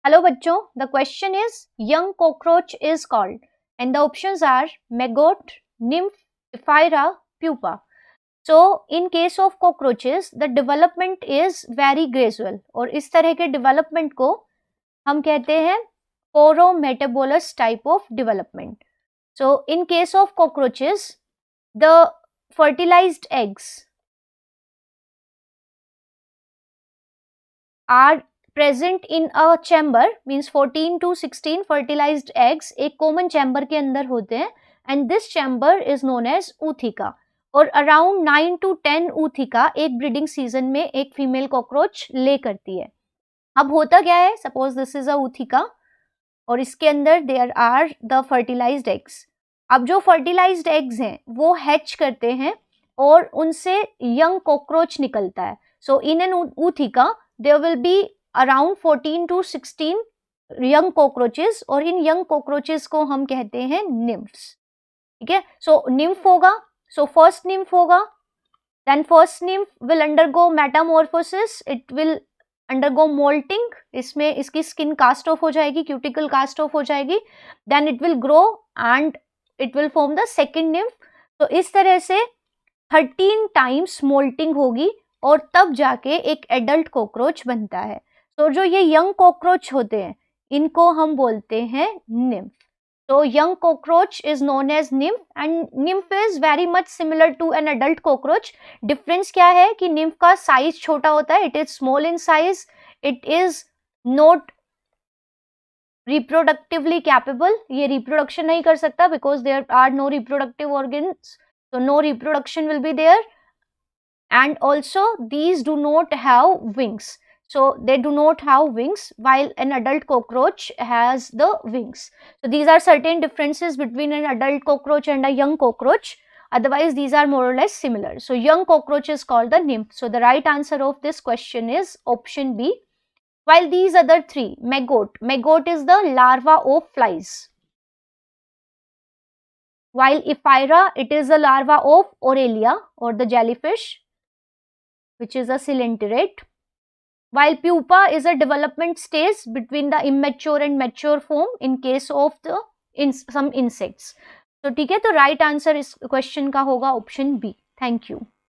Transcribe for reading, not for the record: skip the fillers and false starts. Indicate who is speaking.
Speaker 1: Hello बच्चों, the question is young cockroach is called and the options are maggot, nymph, ephyra, pupa. So in case of cockroaches the development is very gradual और इस तरह के development को हम कहते हैं porometabolous type of development. So in case of cockroaches the fertilized eggs are present in a chamber, means 14 to 16 fertilized eggs एक common chamber के अंदर होते हैं and this chamber is known as ootheca. और अराउंड 9 to 10 ootheca एक breeding season में एक female cockroach ले करती है. अब होता क्या है, suppose this is a ootheca और इसके अंदर there are the fertilised eggs. अब जो फर्टिलाइज्ड एग्स हैं वो हैच करते हैं और उनसे यंग कॉकरोच निकलता है. So in an ootheca there will be around 14 to 16 young cockroaches और इन young cockroaches को हम कहते हैं nymphs. ठीक है, सो nymph होगा, so first nymph होगा, then first nymph will undergo metamorphosis, it will undergo molting, इसमें इसकी skin cast off हो जाएगी, cuticle cast off हो जाएगी, then it will grow and it will form the second nymph. तो इस तरह से 13 times molting होगी और तब जाके एक एडल्ट कॉकरोच बनता है. तो जो ये यंग कॉकरोच होते हैं इनको हम बोलते हैं nymph. So young cockroach is known as nymph and nymph is very much similar to an adult cockroach. Difference क्या है कि nymph का size छोटा होता है, it is small in size, it is not reproductively capable, ये reproduction नहीं कर सकता because there are no reproductive organs, so no reproduction will be there. And also these do not have wings, so they do not have wings while an adult cockroach has the wings. So these are certain differences between an adult cockroach and a young cockroach, otherwise these are more or less similar. So young cockroach is called the nymph. So the right answer of this question is option B. While these other three, maggot is the larva of flies, while ephira, it is the larva of Aurelia or the jellyfish, which is a coelenterate, while pupa is a development stage between the immature and mature form in case of the some insects. So ठीक है, तो right answer इस question का होगा option B. Thank you.